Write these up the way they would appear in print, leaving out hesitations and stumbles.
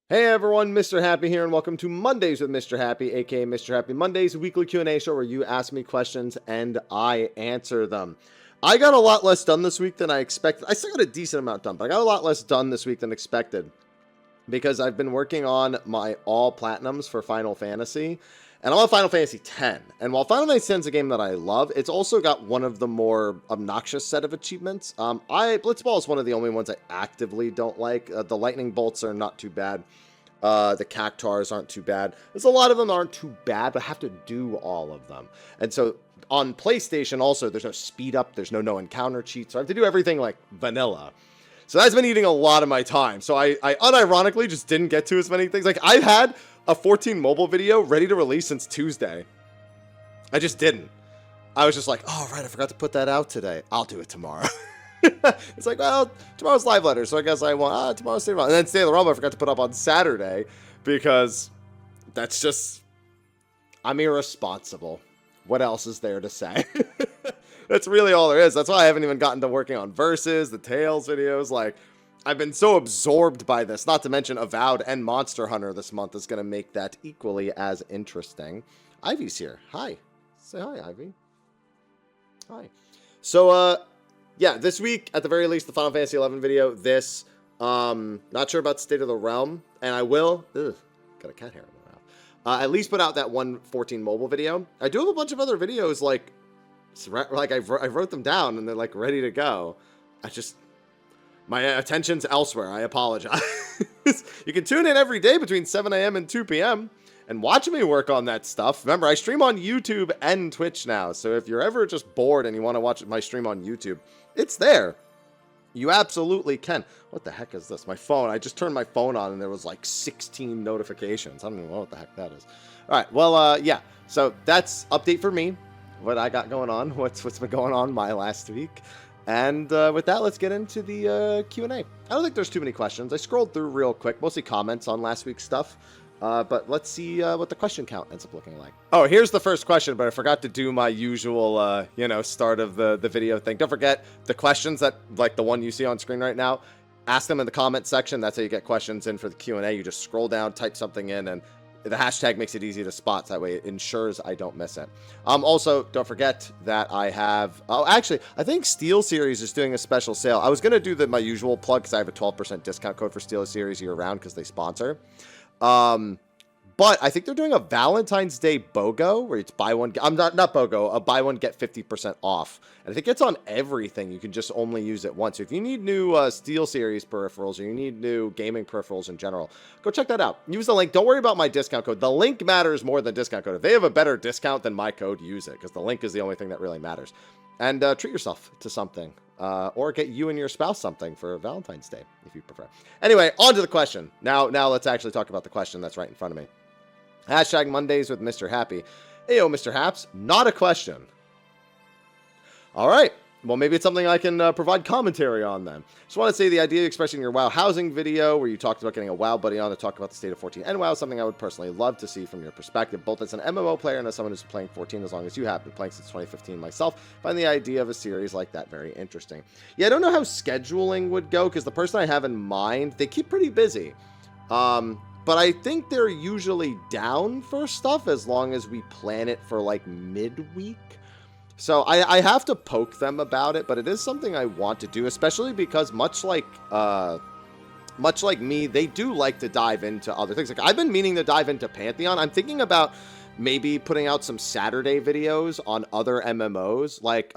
Hey everyone, Mr. Happy here, and welcome to Mondays with Mr. Happy, aka Mr. Happy Mondays, a weekly Q&A show where you ask me questions and I answer them. I got a lot less done this week than I expected. I still got a decent amount done, but I got a lot less done this week than expected because I've been working on my all platinums for Final Fantasy, and I'm on Final Fantasy X. And while Final Fantasy X is a game that I love, it's also got one of the more obnoxious set of achievements. Blitzball is one of the only ones I actively don't like. The lightning bolts are not too bad. The cactars aren't too bad. There's a lot of them that aren't too bad, but I have to do all of them. And so on PlayStation also, there's no speed up, there's no encounter cheat, so I have to do everything like vanilla. So that's been eating a lot of my time. So I unironically just didn't get to as many things. Like, I've had a 14 mobile video ready to release since Tuesday. I just didn't. I was just like, oh, right, I forgot to put that out today. I'll do it tomorrow. It's like, well, tomorrow's live letter, so I guess I want, tomorrow's State of the Realm. And then State of the Realm I forgot to put up on Saturday because that's just, I'm irresponsible. What else is there to say? That's really all there is. That's why I haven't even gotten to working on Versus, the Tales videos. Like, I've been so absorbed by this. Not to mention Avowed and Monster Hunter this month is going to make that equally as interesting. Ivy's here. Hi. Say hi, Ivy. Hi. So, yeah, this week, at the very least, the Final Fantasy XI video, this, not sure about State of the Realm, and I will, got a cat hair in my mouth, at least put out that 114 mobile video. I do have a bunch of other videos, like I wrote them down, and they're, like, ready to go. My attention's elsewhere, I apologize. You can tune in every day between 7 a.m. and 2 p.m., and watch me work on that stuff. Remember, I stream on YouTube and Twitch now, so if you're ever just bored and you want to watch my stream on YouTube, it's there. You absolutely can. What the heck is this? My phone. I just turned my phone on and there was like 16 notifications. I don't even know what the heck that is. All right. Well, yeah. So that's update for me. What I got going on. What's been going on my last week. And with that, let's get into the Q&A. I don't think there's too many questions. I scrolled through real quick. Mostly comments on last week's stuff. But let's see what the question count ends up looking like. Oh, here's the first question, but I forgot to do my usual, start of the video thing. Don't forget the questions that, like the one you see on screen right now, ask them in the comment section. That's how you get questions in for the Q&A. You just scroll down, type something in, and the hashtag makes it easy to spot. So that way it ensures I don't miss it. Also, don't forget that I have, actually, I think Steel Series is doing a special sale. I was going to do my usual plug because I have a 12% discount code for Steel Series year round because they sponsor. But I think they're doing a Valentine's Day BOGO where it's buy one, not BOGO, a buy one, get 50% off. And I think it's on everything. You can just only use it once. So if you need new Steel Series peripherals or you need new gaming peripherals in general, go check that out. Use the link. Don't worry about my discount code. The link matters more than discount code. If they have a better discount than my code, use it because the link is the only thing that really matters. And treat yourself to something. Or get you and your spouse something for Valentine's Day, if you prefer. Anyway, on to the question. Now let's actually talk about the question that's right in front of me. Hashtag Mondays with Mr. Happy. Ayo, Mr. Haps, not a question. All right. Well, maybe it's something I can provide commentary on then. Just want to say the idea of expressing your WoW housing video where you talked about getting a WoW buddy on to talk about the state of 14 and WoW is something I would personally love to see from your perspective, both as an MMO player and as someone who's playing 14 as long as you have. Been playing since 2015 myself. Find the idea of a series like that very interesting. Yeah, I don't know how scheduling would go because the person I have in mind, they keep pretty busy. But I think they're usually down for stuff as long as we plan it for like midweek. So I have to poke them about it, but it is something I want to do, especially because much like me, they do like to dive into other things. Like I've been meaning to dive into Pantheon. I'm thinking about maybe putting out some Saturday videos on other MMOs. Like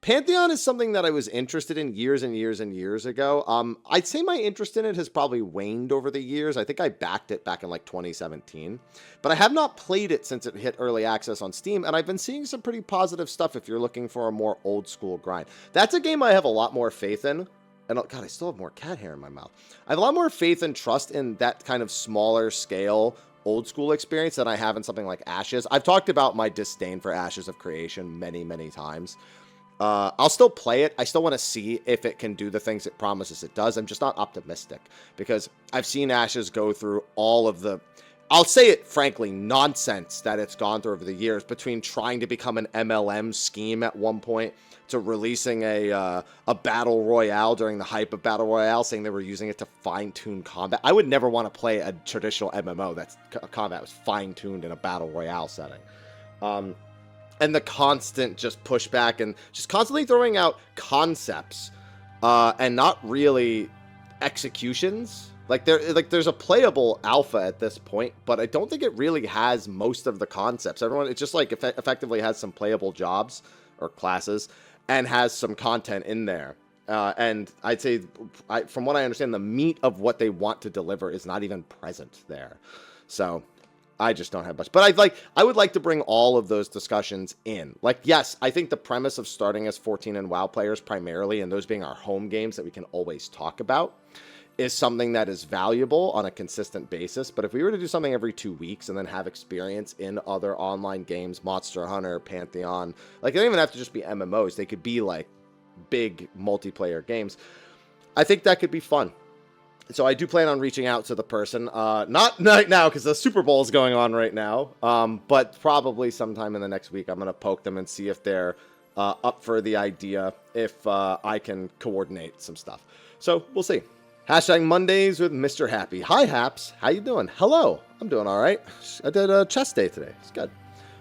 Pantheon is something that I was interested in years and years and years ago. I'd say my interest in it has probably waned over the years. I think I backed it back in like 2017, but I have not played it since it hit early access on Steam, and I've been seeing some pretty positive stuff if you're looking for a more old school grind. That's a game I have a lot more faith in. And God, I still have more cat hair in my mouth. I have a lot more faith and trust in that kind of smaller scale old school experience than I have in something like Ashes. I've talked about my disdain for Ashes of Creation many, many times. I'll still play it. I still want to see if it can do the things it promises it does. I'm just not optimistic because I've seen Ashes go through all of the I'll say it frankly, nonsense that it's gone through over the years, between trying to become an MLM scheme at one point to releasing a battle royale during the hype of battle royale, saying they were using it to fine-tune combat. I would never want to play a traditional MMO that's combat was fine-tuned in a battle royale setting. And the constant just pushback and just constantly throwing out concepts and not really executions. There's a playable alpha at this point, but I don't think it really has most of the concepts. It just like effectively has some playable jobs or classes and has some content in there. And I'd say, from what I understand, the meat of what they want to deliver is not even present there. So I just don't have much. But I would like to bring all of those discussions in. Like, yes, I think the premise of starting as 14 and WoW players primarily, and those being our home games that we can always talk about, is something that is valuable on a consistent basis. But if we were to do something every 2 weeks and then have experience in other online games, Monster Hunter, Pantheon, like, they don't even have to just be MMOs. They could be like big multiplayer games. I think that could be fun. So I do plan on reaching out to the person, not right now because the Super Bowl is going on right now, but probably sometime in the next week. I'm going to poke them and see if they're up for the idea, if I can coordinate some stuff. So we'll see. Hashtag Mondays with Mr. Happy. Hi, Haps. How you doing? Hello. I'm doing all right. I did a chest day today. It's good.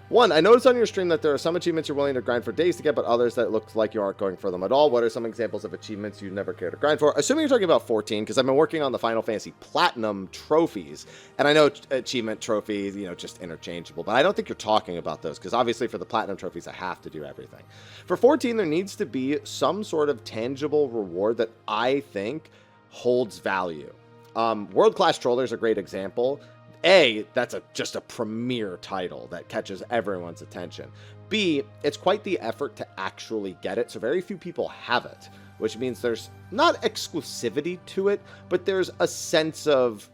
One, I noticed on your stream that there are some achievements you're willing to grind for days to get, but others that look like you aren't going for them at all. What are some examples of achievements you'd never care to grind for? Assuming you're talking about 14, because I've been working on the Final Fantasy Platinum trophies, and I know achievement trophies, just interchangeable, but I don't think you're talking about those, because obviously for the Platinum trophies, I have to do everything. For 14, there needs to be some sort of tangible reward that I think holds value. World-Class Troller is a great example. A, that's just a premier title that catches everyone's attention. B, it's quite the effort to actually get it, so very few people have it, which means there's not exclusivity to it, but there's a sense of,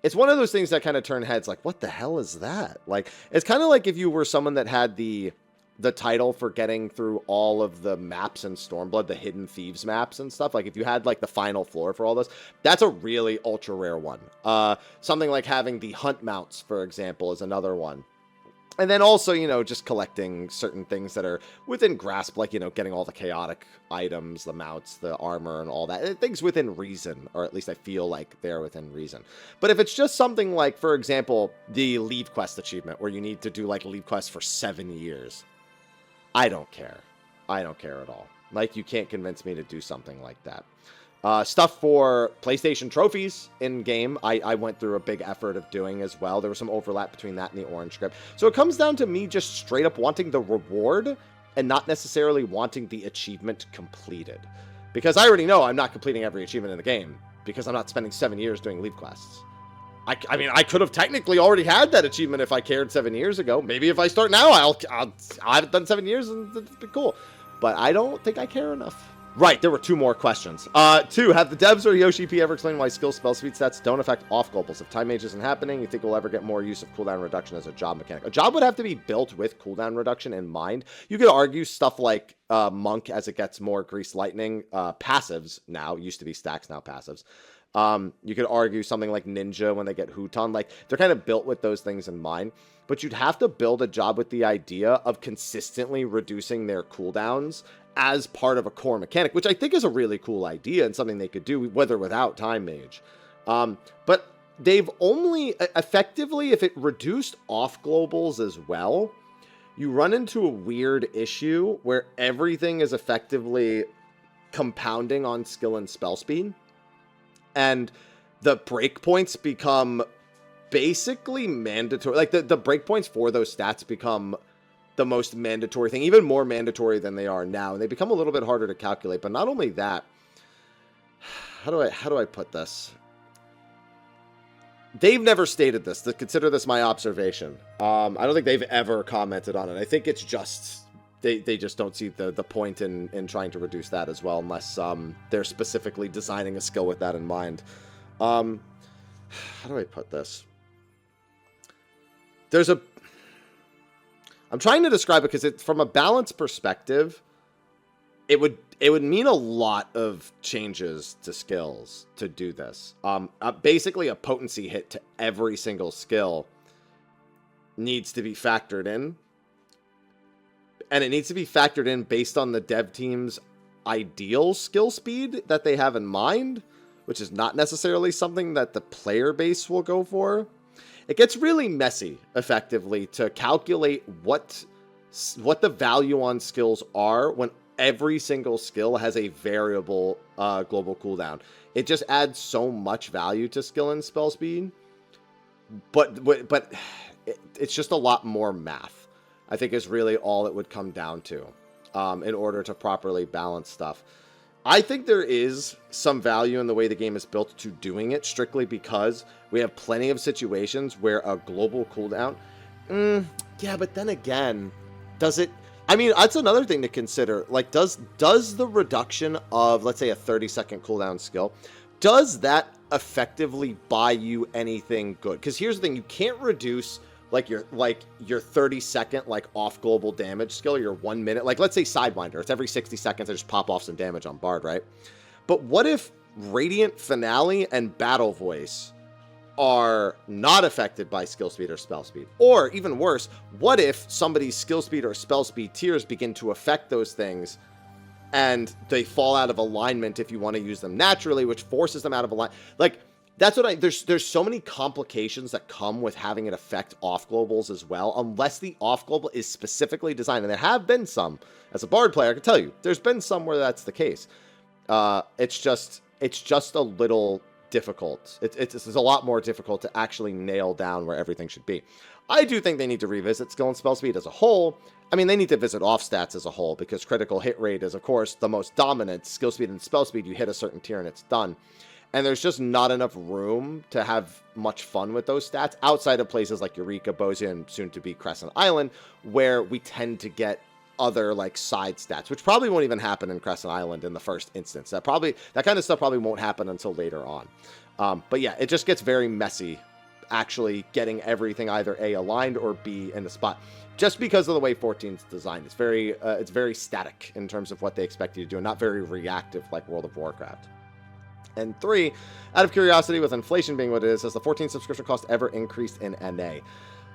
it's one of those things that kind of turn heads, like, what the hell is that? Like, it's kind of like if you were someone that had the title for getting through all of the maps in Stormblood, the Hidden Thieves maps and stuff. Like, if you had, like, the final floor for all those, that's a really ultra rare one. Something like having the hunt mounts, for example, is another one. And then also, just collecting certain things that are within grasp, like, getting all the chaotic items, the mounts, the armor, and all that. Things within reason, or at least I feel like they're within reason. But if it's just something like, for example, the Leave Quest achievement, where you need to do, like, Leave Quest for 7 years, I don't care. I don't care at all. Like, you can't convince me to do something like that. Stuff for PlayStation trophies in-game, I went through a big effort of doing as well. There was some overlap between that and the Orange Script. So it comes down to me just straight up wanting the reward and not necessarily wanting the achievement completed. Because I already know I'm not completing every achievement in the game because I'm not spending 7 years doing Leave Quests. I mean, I could have technically already had that achievement if I cared 7 years ago. Maybe if I start now, I haven't done 7 years and it's been cool. But I don't think I care enough. Right, there were 2 more questions. 2, have the devs or Yoshi P ever explained why skill spell speed stats don't affect off globals? If time mage isn't happening, you think we'll ever get more use of cooldown reduction as a job mechanic? A job would have to be built with cooldown reduction in mind. You could argue stuff like Monk as it gets more Grease Lightning, passives now, used to be stacks, now passives. You could argue something like Ninja when they get Huton. Like, they're kind of built with those things in mind. But you'd have to build a job with the idea of consistently reducing their cooldowns as part of a core mechanic, which I think is a really cool idea and something they could do, with or without Time Mage. But they've only, effectively, if it reduced off globals as well, you run into a weird issue where everything is effectively compounding on skill and spell speed. And the breakpoints become basically mandatory. Like, the breakpoints for those stats become the most mandatory thing, even more mandatory than they are now. And they become a little bit harder to calculate. But not only that, how do I put this? They've never stated this. Consider this my observation. I don't think they've ever commented on it. I think it's just, they just don't see the point in trying to reduce that as well, unless they're specifically designing a skill with that in mind. How do I put this? I'm trying to describe it because from a balance perspective, it it would mean a lot of changes to skills to do this. Basically a potency hit to every single skill needs to be factored in. And it needs to be factored in based on the dev team's ideal skill speed that they have in mind, which is not necessarily something that the player base will go for. It gets really messy, effectively, to calculate what the value on skills are when every single skill has a variable global cooldown. It just adds so much value to skill and spell speed, but it's just a lot more math, I think, is really all it would come down to in order to properly balance stuff. I think there is some value in the way the game is built to doing it, strictly because we have plenty of situations where a global cooldown, yeah, but then again, does it, I mean, that's another thing to consider. Like, does the reduction of, let's say, a 30-second cooldown skill, does that effectively buy you anything good? Because here's the thing, you can't reduce like your 30-second like off global damage skill, your 1 minute, like let's say Sidewinder, it's every 60 seconds I just pop off some damage on Bard, right? But what if Radiant Finale and Battle Voice are not affected by skill speed or spell speed? Or even worse, what if somebody's skill speed or spell speed tiers begin to affect those things and they fall out of alignment if you want to use them naturally, which forces them out of alignment? Like, that's what there's so many complications that come with having it affect off globals as well, unless the off global is specifically designed. And there have been some, as a Bard player, I can tell you, there's been some where that's the case. It's just a little difficult. It's a lot more difficult to actually nail down where everything should be. I do think they need to revisit skill and spell speed as a whole. I mean, they need to visit off stats as a whole, because critical hit rate is, of course, the most dominant. Skill speed and spell speed, you hit a certain tier and it's done. And there's just not enough room to have much fun with those stats outside of places like Eureka, Bozia, and soon to be Crescent Island, where we tend to get other like side stats, which probably won't even happen in Crescent Island in the first instance. That kind of stuff probably won't happen until later on. But yeah, it just gets very messy actually getting everything either A, aligned, or B, in the spot, just because of the way 14's designed. It's very static in terms of what they expect you to do, and not very reactive like World of Warcraft. And 3, out of curiosity, with inflation being what it is, has the 14 subscription cost ever increased in NA?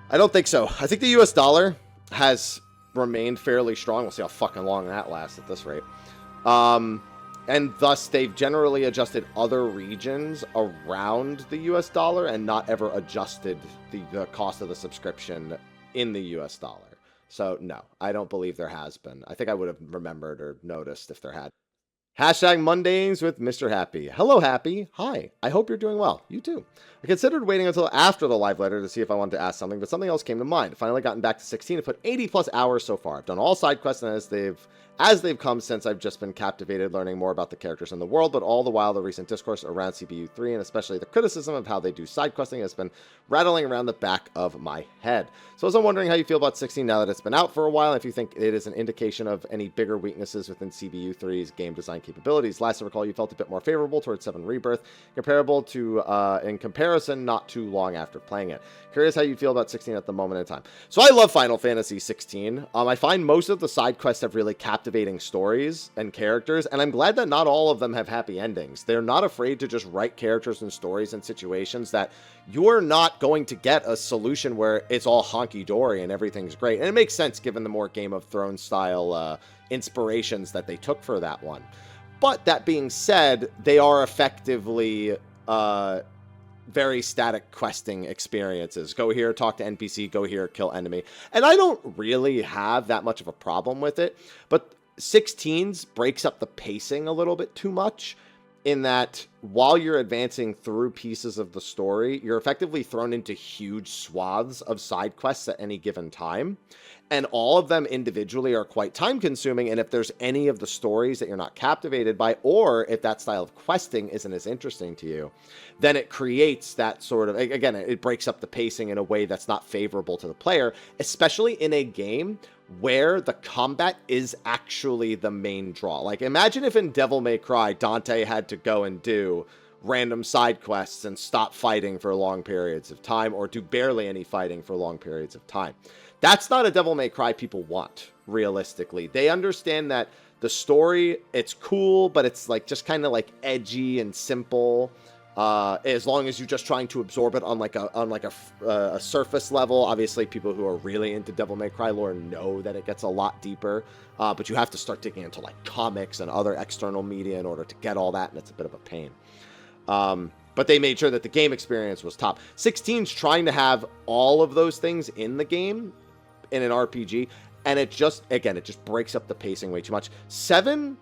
I don't think so. I think the US dollar has remained fairly strong. We'll see how fucking long that lasts at this rate. And thus, they've generally adjusted other regions around the US dollar and not ever adjusted the cost of the subscription in the US dollar. So, no, I don't believe there has been. I think I would have remembered or noticed if there had. Hashtag Mondays with Mr. Happy. Hello, Happy. Hi. I hope you're doing well. You too. I considered waiting until after the live letter to see if I wanted to ask something, but something else came to mind. Finally gotten back to 16 and put 80 plus hours so far. I've done all side quests and as they've come since. I've just been captivated learning more about the characters in the world, but all the while the recent discourse around CBU 3 and especially the criticism of how they do side questing has been rattling around the back of my head. So I'm wondering how you feel about 16 now that it's been out for a while, and if you think it is an indication of any bigger weaknesses within CBU 3's game design capabilities. Last I recall, you felt a bit more favorable towards 7 Rebirth, comparable to in comparison not too long after playing it. Curious how you feel about 16 at the moment in time. So I love Final Fantasy 16. I find most of the side quests have really captivating stories and characters, and I'm glad that not all of them have happy endings. They're not afraid to just write characters and stories and situations that you're not going to get a solution where it's all honky-dory and everything's great. And it makes sense given the more Game of Thrones style inspirations that they took for that one. But that being said, they are effectively very static questing experiences. Go here, talk to NPC, go here, kill enemy. And I don't really have that much of a problem with it, but 16's breaks up the pacing a little bit too much, in that while you're advancing through pieces of the story, you're effectively thrown into huge swaths of side quests at any given time. And all of them individually are quite time consuming. And if there's any of the stories that you're not captivated by, or if that style of questing isn't as interesting to you, then it creates that sort of, again, it breaks up the pacing in a way that's not favorable to the player, especially in a game where the combat is actually the main draw. Like, imagine if in Devil May Cry, Dante had to go and do random side quests and stop fighting for long periods of time, or do barely any fighting for long periods of time. That's not a Devil May Cry people want, realistically. They understand that The story, it's cool, but it's like just kind of like edgy and simple. As long as you're just trying to absorb it on like a surface level. Obviously, people who are really into Devil May Cry lore know that it gets a lot deeper. But you have to start digging into like comics and other external media in order to get all that, and it's a bit of a pain. But they made sure that the game experience was top. 16's trying to have all of those things in the game in an RPG, and it just breaks up the pacing way too much. 7,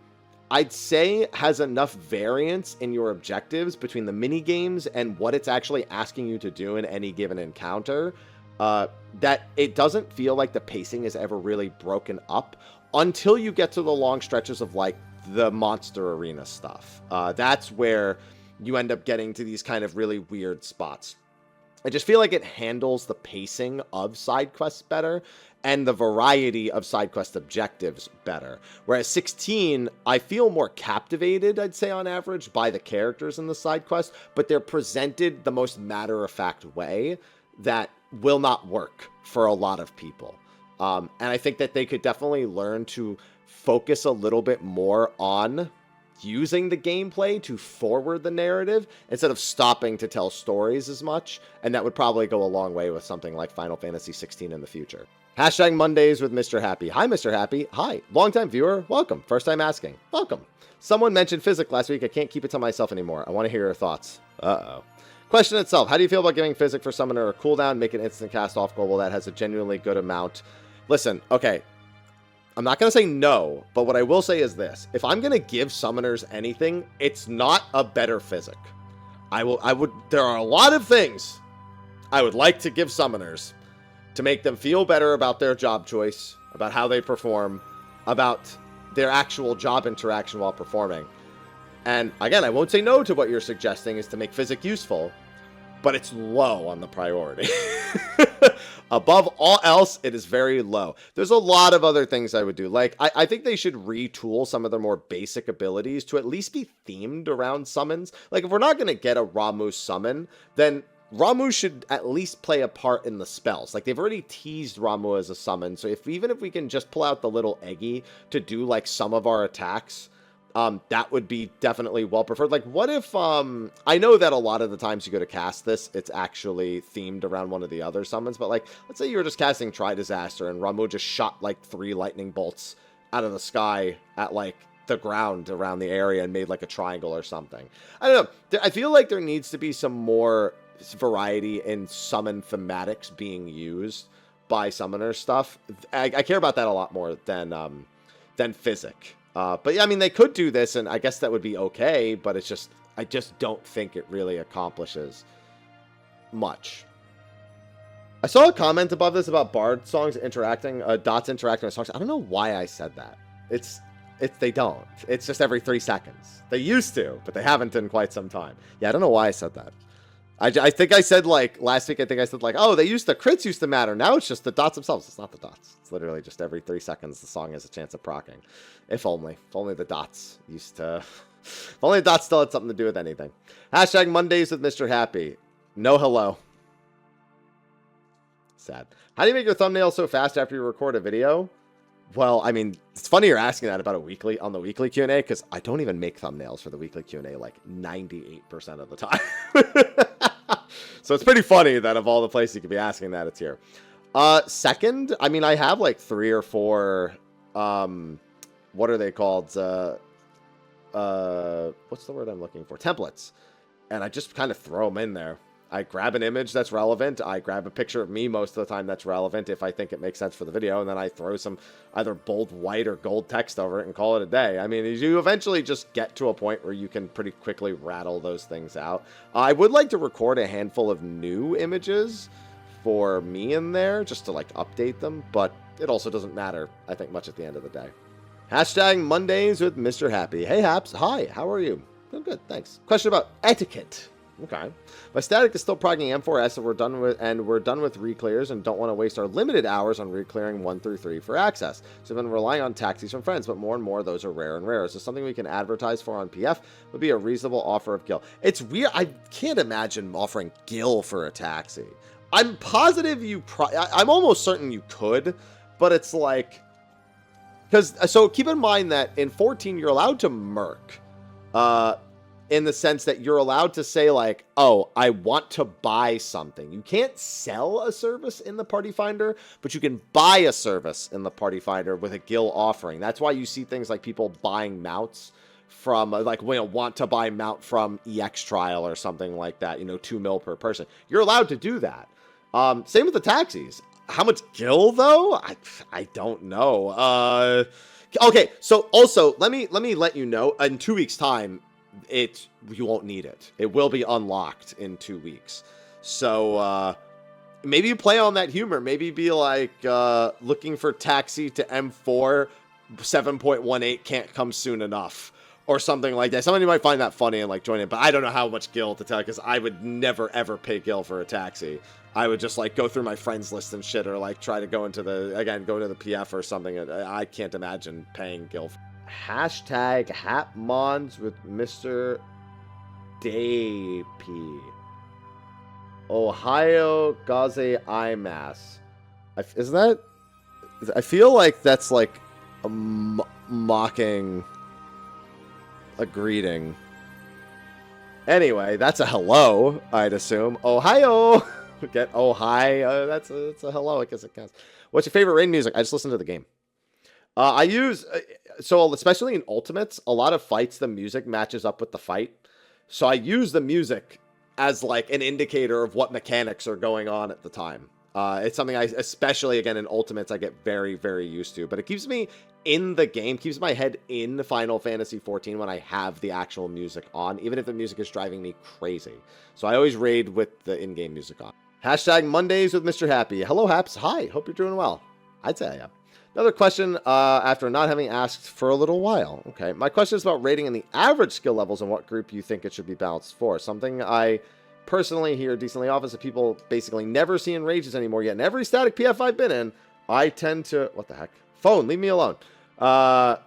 I'd say, has enough variance in your objectives between the mini games and what it's actually asking you to do in any given encounter, that it doesn't feel like the pacing is ever really broken up until you get to the long stretches of like the monster arena stuff. That's where you end up getting to these kind of really weird spots. I just feel like it handles the pacing of side quests better and the variety of side quest objectives better. Whereas 16, I feel more captivated, I'd say on average, by the characters in the side quest, but they're presented the most matter-of-fact way that will not work for a lot of people. And I think that they could definitely learn to focus a little bit more on using the gameplay to forward the narrative instead of stopping to tell stories as much, and that would probably go a long way with something like Final Fantasy 16 in the future. Hashtag Mondays with Mr. Happy. Hi, Mr. Happy. Hi. Longtime viewer. Welcome. First time asking. Welcome. Someone mentioned Physic last week. I can't keep it to myself anymore. I want to hear your thoughts. Uh-oh. Question itself. How do you feel about giving Physic for Summoner a cooldown, make an instant cast off global that has a genuinely good amount? Listen, okay. I'm not going to say no, but what I will say is this. If I'm going to give summoners anything, it's not a better Physic. There are a lot of things I would like to give summoners to make them feel better about their job choice, about how they perform, about their actual job interaction while performing. And again, I won't say no to what you're suggesting is to make Physic useful, but it's low on the priority. Above all else, it is very low. There's a lot of other things I would do. Like, I think they should retool some of their more basic abilities to at least be themed around summons. Like, if we're not going to get a Ramuh summon, then Ramuh should at least play a part in the spells. Like, they've already teased Ramuh as a summon, so even if we can just pull out the little Eggy to do, like, some of our attacks, that would be definitely well preferred. Like, what if, I know that a lot of the times you go to cast this, it's actually themed around one of the other summons, but, like, let's say you were just casting Tri-Disaster and Ramuh just shot, like, 3 lightning bolts out of the sky at, like, the ground around the area and made, like, a triangle or something. I don't know. I feel like there needs to be some more variety in summon thematics being used by summoner stuff. I care about that a lot more than Physic. But yeah, I mean, they could do this, and I guess that would be okay, but it's just, I just don't think it really accomplishes much. I saw a comment above this about Bard songs interacting, dots interacting with songs. I don't know why I said that. They don't. It's just every 3 seconds. They used to, but they haven't in quite some time. Yeah, I don't know why I said that. I think I said, like, last week, I think I said, like, oh, crits used to matter. Now it's just the dots themselves. It's not the dots. It's literally just every 3 seconds the song has a chance of proccing. If only the dots used to... If only the dots still had something to do with anything. Hashtag Mondays with Mr. Happy. No hello. Sad. How do you make your thumbnail so fast after you record a video? Well, I mean, it's funny you're asking that about on the weekly Q&A, because I don't even make thumbnails for the weekly Q&A like 98% of the time. So it's pretty funny that of all the places you could be asking that, it's here. Second, I mean, I have like 3 or 4, what are they called? What's the word I'm looking for? Templates. And I just kind of throw them in there. I grab an image that's relevant. I grab a picture of me most of the time that's relevant if I think it makes sense for the video. And then I throw some either bold white or gold text over it and call it a day. I mean, you eventually just get to a point where you can pretty quickly rattle those things out. I would like to record a handful of new images for me in there just to like update them. But it also doesn't matter, I think, much at the end of the day. Hashtag Mondays with Mr. Happy. Hey, Haps. Hi, how are you? I'm good, thanks. Question about etiquette. Okay. My static is still progging M4S, and we're done with reclears and don't want to waste our limited hours on reclearing 1 through 3 for access. So I've been relying on taxis from friends, but more and more those are rare and rare. Is this something we can advertise for on PF? Would be a reasonable offer of Gil. It's weird. I can't imagine offering Gil for a taxi. I'm positive I'm almost certain you could, but it's like, Because, so keep in mind that in 14, you're allowed to murk. In the sense that you're allowed to say like, oh, I want to buy something. You can't sell a service in the Party Finder, but you can buy a service in the Party Finder with a guild offering. That's why you see things like people buying mounts from, like, want to buy mount from EX Trial or something like that, 2 mil per person. You're allowed to do that. Same with the taxis. How much guild though? I don't know. Okay, so also let me let you know, in 2 weeks time, you won't need it. It will be unlocked in 2 weeks. So maybe you play on that humor. Maybe be like looking for taxi to M4 7.18 can't come soon enough or something like that. Somebody might find that funny and like join it, but I don't know how much guild to tell, because I would never ever pay guild for a taxi. I would just like go through my friends list and shit, or like try to go into the PF or something. I can't imagine paying guild. Hashtag Hatmons with Mr. Dayp. Ohio Gaze IMAS. Isn't that? I feel like that's like a mocking a greeting. Anyway, that's a hello, I'd assume. Ohio. Get Ohio. That's a hello. I guess it counts. What's your favorite raid music? I just listen to the game. I use, so especially in Ultimates, a lot of fights, the music matches up with the fight. So I use the music as like an indicator of what mechanics are going on at the time. It's something I, especially again in Ultimates, I get very, very used to. But it keeps me in the game, keeps my head in Final Fantasy XIV when I have the actual music on, even if the music is driving me crazy. So I always raid with the in-game music on. Hashtag Mondays with Mr. Happy. Hello, Haps. Hi. Hope you're doing well. I'd say I am. Another question after not having asked for a little while. Okay, my question is about rating in the average skill levels and what group you think it should be balanced for. Something I personally hear decently often that people basically never see in rages anymore, yet in every static PF I've been in, I tend to... What the heck? Phone, leave me alone. What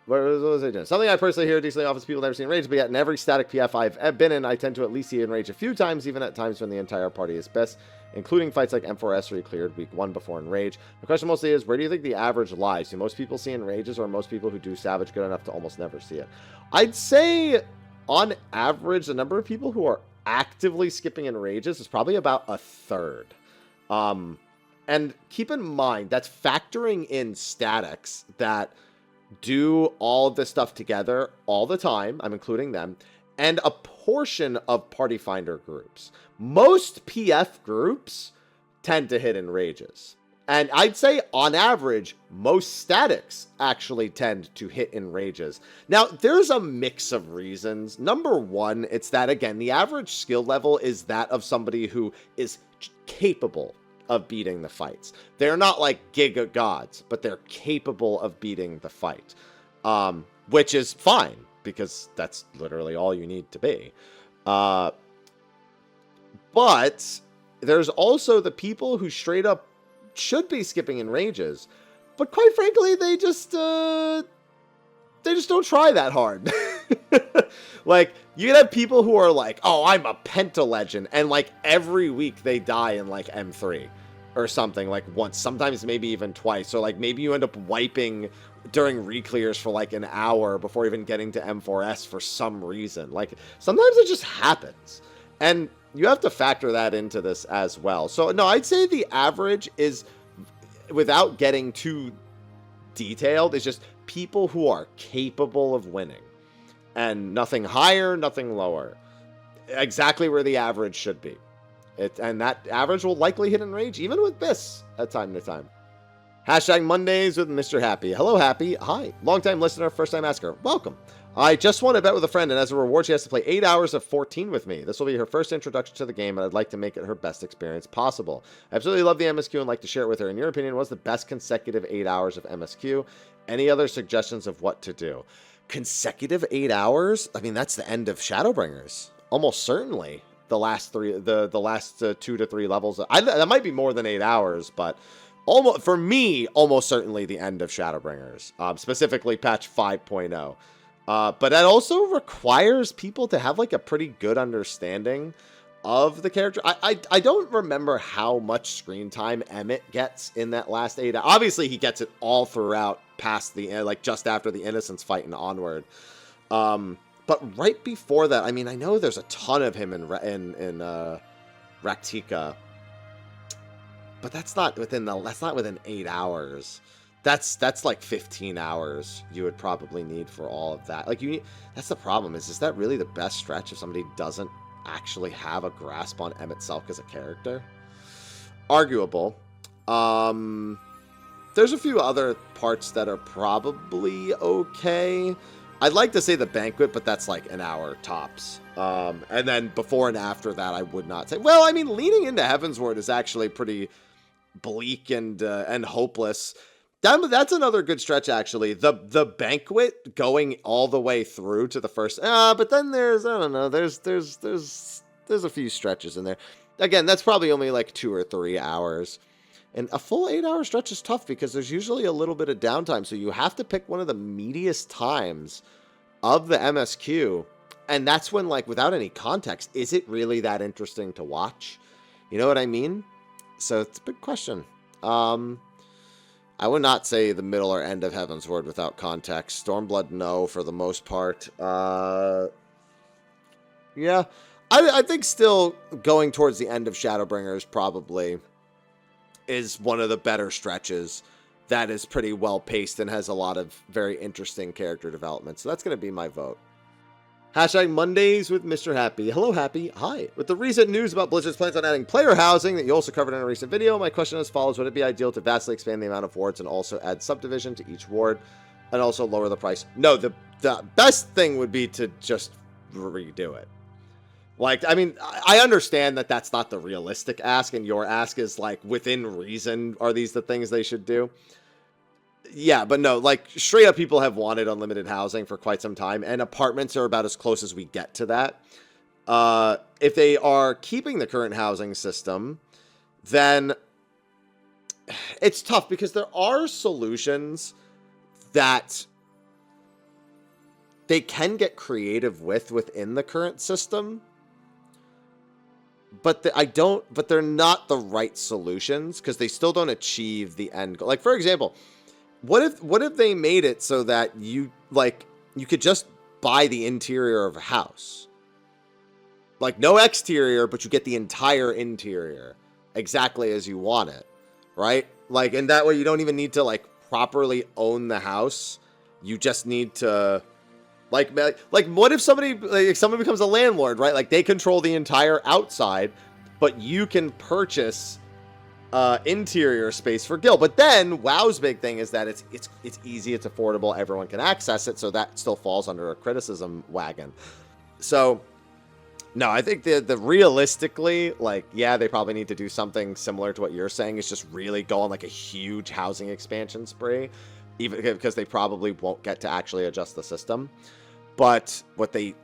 was I doing? Something I personally hear decently often people never see in rage, but yet in every static PF I've been in, I tend to at least see in rage a few times, even at times when the entire party is best, including fights like M4S where you cleared week 1 before in rage. The question mostly is, where do you think the average lies? Do most people see in rages, or are most people who do savage good enough to almost never see it? I'd say, on average, the number of people who are actively skipping in rages is probably about a third. And keep in mind, that's factoring in statics that do all this stuff together all the time. I'm including them. And a portion of Party Finder groups. Most PF groups tend to hit in rages. And I'd say, on average, most statics actually tend to hit in rages. Now, there's a mix of reasons. Number one, it's that, again, the average skill level is that of somebody who is capable of beating the fights. They're not like giga gods, but they're capable of beating the fight. Which is fine, because that's literally all you need to be. But there's also the people who straight up should be skipping in rages, but quite frankly, they just don't try that hard. Like, you can have people who are like, oh, I'm a Penta Legend, and like every week they die in like M3 or something, like once, sometimes maybe even twice. So like maybe you end up wiping during reclears for like an hour before even getting to M4S for some reason. Like, sometimes it just happens, and you have to factor that into this as well. So no, I'd say the average is, without getting too detailed, is just people who are capable of winning, and nothing higher, nothing lower. Exactly where the average should be. And that average will likely hit in rage, even with this, at time to time. Hashtag Mondays with Mr. Happy. Hello, Happy. Hi. Long-time listener, first-time asker. Welcome. I just won a bet with a friend, and as a reward, she has to play 8 hours of 14 with me. This will be her first introduction to the game, and I'd like to make it her best experience possible. I absolutely love the MSQ and like to share it with her. In your opinion, what's the best consecutive 8 hours of MSQ? Any other suggestions of what to do? Consecutive 8 hours? I mean, that's the end of Shadowbringers. Almost certainly. The last 2 to 3 levels. That might be more than 8 hours, but almost, for me, almost certainly the end of Shadowbringers. Specifically patch 5.0. But that also requires people to have like a pretty good understanding of the character. I don't remember how much screen time Emmett gets in that last 8 hours. Obviously, he gets it all throughout past the like just after the Innocence fight and onward. But right before that, I mean, I know there's a ton of him in Raktika, but that's not within 8 hours. That's like 15 hours you would probably need for all of that. Like that's the problem is that really the best stretch if somebody doesn't actually have a grasp on M itself as a character? Arguable. There's a few other parts that are probably okay. I'd like to say the banquet, but that's like an hour tops. And then before and after that, I would not say. Well, I mean, leaning into Heavensward is actually pretty bleak and hopeless. That's another good stretch, actually. The banquet going all the way through to the first. But then there's I don't know. There's a few stretches in there. Again, that's probably only like 2 or 3 hours. And a full 8-hour stretch is tough because there's usually a little bit of downtime. So you have to pick one of the meatiest times of the MSQ. And that's when, like, without any context, is it really that interesting to watch? You know what I mean? So it's a big question. I would not say the middle or end of Heavensward without context. Stormblood, no, for the most part. Yeah. I think still going towards the end of Shadowbringers probably is one of the better stretches that is pretty well paced and has a lot of very interesting character development. So that's going to be my vote. Hashtag Mondays with Mr. Happy. Hello, Happy. Hi. With the recent news about Blizzard's plans on adding player housing that you also covered in a recent video, my question as follows. Would it be ideal to vastly expand the amount of wards and also add subdivision to each ward and also lower the price? No, the best thing would be to just redo it. Like, I mean, I understand that that's not the realistic ask, and your ask is, like, within reason, are these the things they should do? Yeah, but no, like, straight up people have wanted unlimited housing for quite some time, and apartments are about as close as we get to that. If they are keeping the current housing system, then it's tough, because there are solutions that they can get creative within the current system. But but they're not the right solutions because they still don't achieve the end goal. Like, for example, what if they made it so that you could just buy the interior of a house? Like, no exterior, but you get the entire interior exactly as you want it, right? Like, and that way you don't even need to, like, properly own the house. You just need to... Like, what if somebody becomes a landlord, right? Like, they control the entire outside, but you can purchase interior space for guild. But then WoW's big thing is that it's easy, it's affordable, everyone can access it, so that still falls under a criticism wagon. So, no, I think the realistically, like, yeah, they probably need to do something similar to what you're saying. Is just really go on like a huge housing expansion spree, even because they probably won't get to actually adjust the system. But what they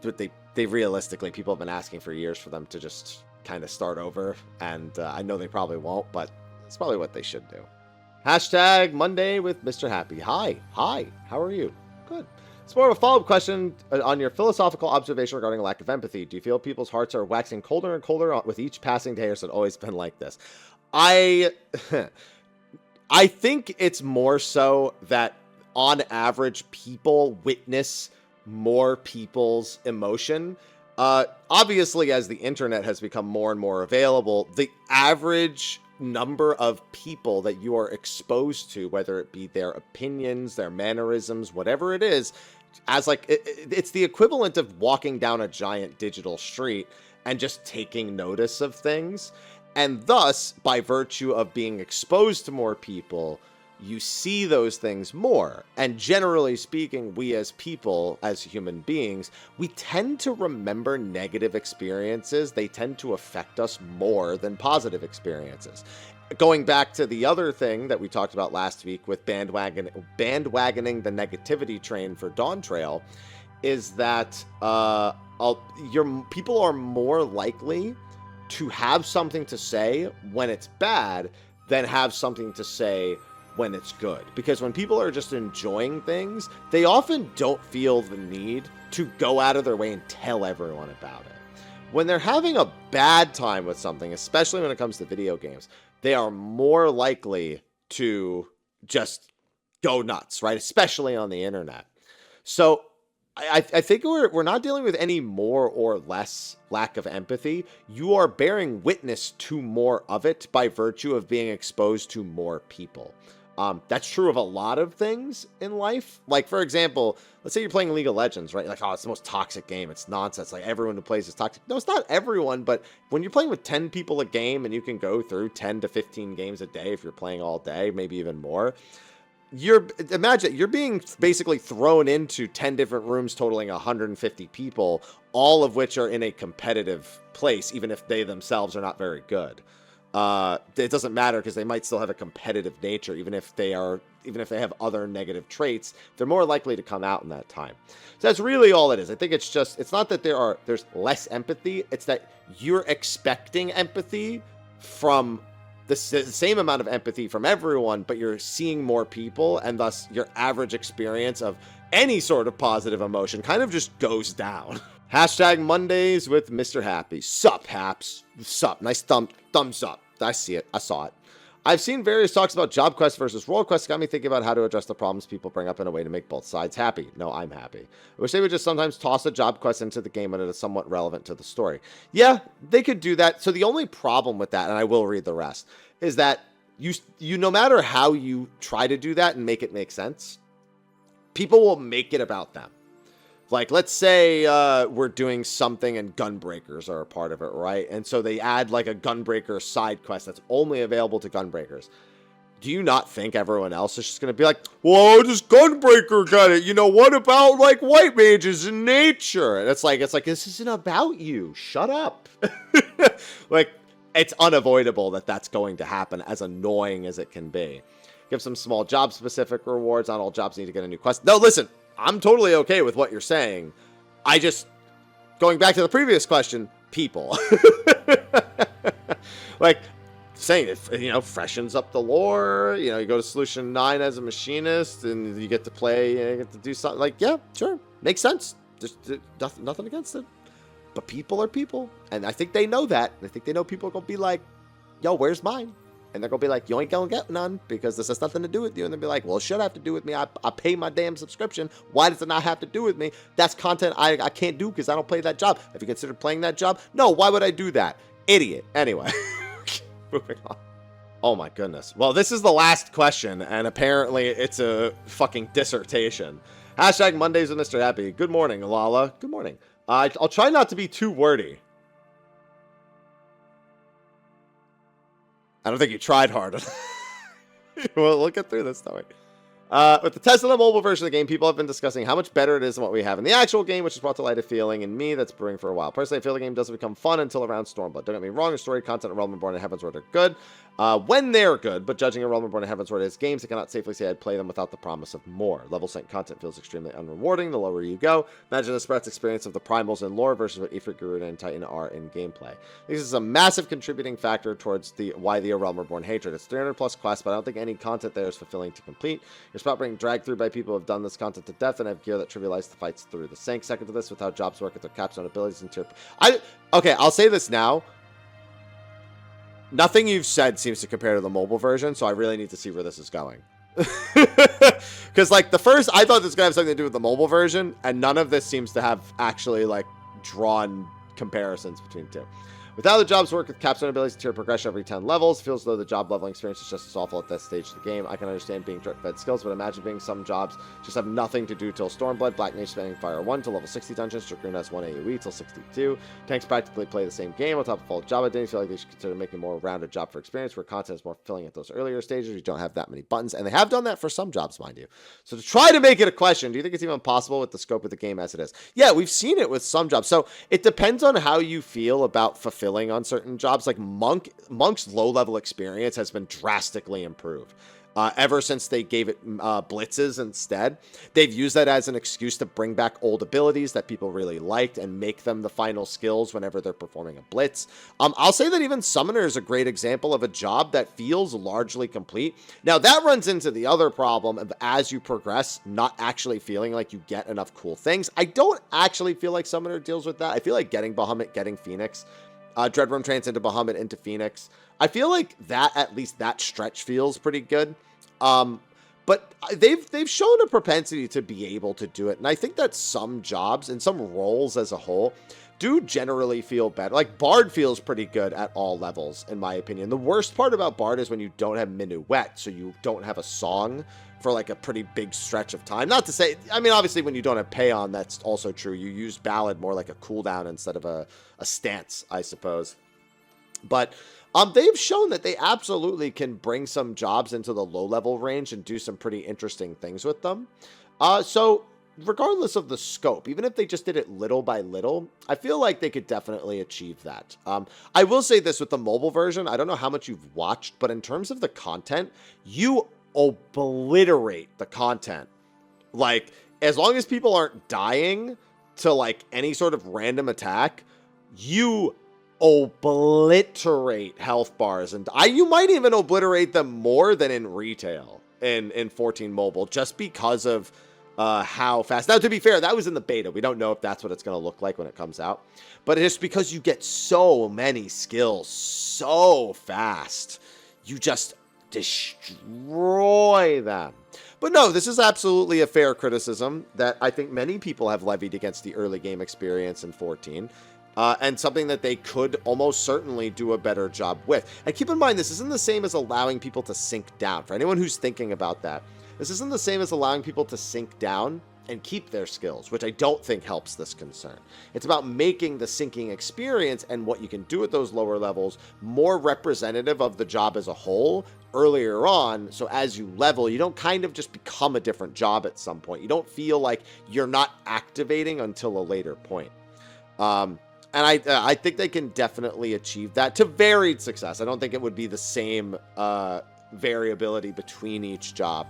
realistically, people have been asking for years for them to just kind of start over, and I know they probably won't, but it's probably what they should do. Hashtag Monday with Mr. Happy. Hi, how are you? Good. It's more of a follow-up question on your philosophical observation regarding lack of empathy. Do you feel people's hearts are waxing colder and colder with each passing day, or has it always been like this? I think it's more so that on average people witness more people's emotion. Obviously, as the internet has become more and more available, the average number of people that you are exposed to, whether it be their opinions, their mannerisms, whatever it is, as like it's the equivalent of walking down a giant digital street and just taking notice of things. And thus, by virtue of being exposed to more people, you see those things more. And generally speaking, we as people, as human beings, we tend to remember negative experiences. They tend to affect us more than positive experiences. Going back to the other thing that we talked about last week with bandwagoning the negativity train for Dawn Trail, is that people are more likely to have something to say when it's bad than have something to say when it's good. Because when people are just enjoying things, they often don't feel the need to go out of their way and tell everyone about it. When they're having a bad time with something, especially when it comes to video games, they are more likely to just go nuts, right? Especially on the internet. So I think we're not dealing with any more or less lack of empathy. You are bearing witness to more of it by virtue of being exposed to more people. That's true of a lot of things in life. Like, for example, let's say you're playing League of Legends, right? Like, oh, it's the most toxic game. It's nonsense. Like, everyone who plays is toxic. No, it's not everyone, but when you're playing with 10 people a game and you can go through 10 to 15 games a day if you're playing all day, maybe even more, imagine you're being basically thrown into 10 different rooms totaling 150 people, all of which are in a competitive place, even if they themselves are not very good. It doesn't matter because they might still have a competitive nature, even if they have other negative traits, they're more likely to come out in that time. So that's really all it is. I think it's not that there's less empathy. It's that you're expecting empathy from the same amount of empathy from everyone, but you're seeing more people, and thus your average experience of any sort of positive emotion kind of just goes down. Hashtag Mondays with Mr. Happy. Sup, Haps. Sup. Nice thumbs up. I see it. I saw it. I've seen various talks about job quests versus role quests. Got me thinking about how to address the problems people bring up in a way to make both sides happy. No, I'm happy. I wish they would just sometimes toss a job quest into the game when it is somewhat relevant to the story. Yeah, they could do that. So the only problem with that, and I will read the rest, is that you no matter how you try to do that and make it make sense, people will make it about them. Like, let's say we're doing something and gunbreakers are a part of it, right? And so they add like a gunbreaker side quest that's only available to gunbreakers. Do you not think everyone else is just going to be like, whoa, this gunbreaker got it. You know, what about like white mages in nature? And it's like, this isn't about you. Shut up. Like, it's unavoidable that that's going to happen, as annoying as it can be. Give some small job-specific rewards. Not all jobs need to get a new quest. No, listen. I'm totally okay with what you're saying. Going back to the previous question, people. Like, saying it, freshens up the lore. You go to Solution 9 as a machinist, and you get to play, you get to do something. Like, yeah, sure. Makes sense. Just nothing against it. But people are people. And I think they know that. I think they know people are going to be like, yo, where's mine? And they're going to be like, you ain't going to get none because this has nothing to do with you. And they'll be like, well, it should have to do with me. I pay my damn subscription. Why does it not have to do with me? That's content I can't do because I don't play that job. Have you considered playing that job? No, why would I do that? Idiot. Anyway, moving on. Oh my goodness. Well, this is the last question, and apparently it's a fucking dissertation. Hashtag Mondays with Mr. Happy. Good morning, Lala. Good morning. I'll try not to be too wordy. I don't think you tried hard. Well, we'll get through this, don't we? With the Tesla mobile version of the game, people have been discussing how much better it is than what we have in the actual game, which has brought to light a feeling in me that's brewing for a while. Personally, I feel the game doesn't become fun until around Stormblood. Don't get me wrong, the story, content, and Realm Reborn and Heavensward are good. When they're good, but judging a Realm Reborn and Heavensward as games, I cannot safely say I'd play them without the promise of more. Level sent content feels extremely unrewarding the lower you go. Imagine the spread's experience of the primals in lore versus what Ifrit, Garuda, and Titan are in gameplay. This is a massive contributing factor towards why the Realm Reborn hatred. It's 300 plus quests, but I don't think any content there is fulfilling to complete. Your spot being dragged through by people who have done this content to death and have gear that trivializes the fights through the sink. Second to this, with how jobs work with their capstone abilities and tier. Okay, I'll say this now. Nothing you've said seems to compare to the mobile version, so I really need to see where this is going. Because, like, the first, I thought this was going to have something to do with the mobile version, and none of this seems to have actually, like, drawn comparisons between two. With how the jobs work with capstone abilities and tier progression every 10 levels, feels as though the job leveling experience is just as awful at that stage of the game. I can understand being direct-fed skills, but imagine being some jobs just have nothing to do till Stormblood, Black Mage spending Fire 1 to level 60 dungeons, Dragoon has 1 AoE till 62. Tanks practically play the same game on top of all job identities. Feel like they should consider making more rounded job for experience where content is more fulfilling at those earlier stages. You don't have that many buttons, and they have done that for some jobs, mind you. So to try to make it a question, do you think it's even possible with the scope of the game as it is? Yeah, we've seen it with some jobs. So it depends on how you feel about fulfilling on certain jobs. Like Monk's low-level experience has been drastically improved. Ever since they gave it blitzes instead. They've used that as an excuse to bring back old abilities that people really liked and make them the final skills whenever they're performing a blitz. I'll say that even Summoner is a great example of a job that feels largely complete. Now, that runs into the other problem of as you progress, not actually feeling like you get enough cool things. I don't actually feel like Summoner deals with that. I feel like getting Bahamut, getting Phoenix, Dreadworm Trance into Bahamut into Phoenix. I feel like that, at least that stretch feels pretty good. but they've shown a propensity to be able to do it. And I think that some jobs and some roles as a whole do generally feel better. Like Bard feels pretty good at all levels, in my opinion. The worst part about Bard is when you don't have Minuet, so you don't have a song for like a pretty big stretch of time. Not to say, I mean, obviously when you don't have Payon, that's also true. You use Ballad more like a cooldown instead of a stance, I suppose. But they've shown that they absolutely can bring some jobs into the low-level range and do some pretty interesting things with them. So regardless of the scope, even if they just did it little by little, I feel like they could definitely achieve that. I will say this with the mobile version, I don't know how much you've watched, but in terms of the content, you obliterate the content. Like, as long as people aren't dying to like any sort of random attack, you obliterate health bars, and you might even obliterate them more than in retail in 14 mobile, just because of how fast. Now, to be fair, that was in the beta. We don't know if that's what it's going to look like when it comes out, but it's because you get so many skills so fast, you just destroy them. But no, this is absolutely a fair criticism that I think many people have levied against the early game experience in 14. And something that they could almost certainly do a better job with. And keep in mind, this isn't the same as allowing people to sink down. For anyone who's thinking about that, this isn't the same as allowing people to sink down and keep their skills, which I don't think helps this concern. It's about making the sinking experience and what you can do at those lower levels more representative of the job as a whole earlier on. So as you level, you don't kind of just become a different job at some point. You don't feel like you're not activating until a later point. And I think they can definitely achieve that to varied success. I don't think it would be the same variability between each job.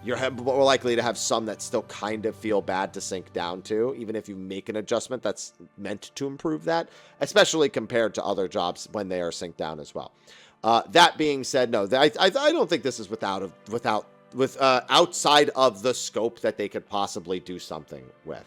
You're more likely to have some that still kind of feel bad to sink down to, even if you make an adjustment that's meant to improve that, especially compared to other jobs when they are synced down as well. That being said, no, I don't think this is outside of the scope that they could possibly do something with.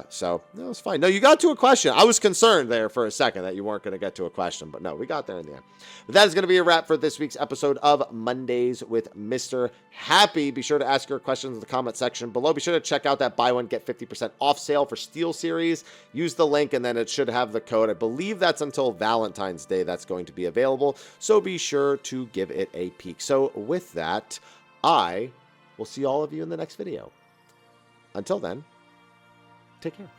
So no, it's fine. No, you got to a question. I was concerned there for a second that you weren't going to get to a question, but no, we got there in the end. But that is going to be a wrap for this week's episode of Mondays with Mr. Happy. Be sure to ask your questions in the comment section below. Be sure to check out that buy one, get 50% off sale for Steel Series. Use the link and then it should have the code. I believe that's until Valentine's Day that's going to be available. So be sure to give it a peek. So with that, I will see all of you in the next video. Until then, take care.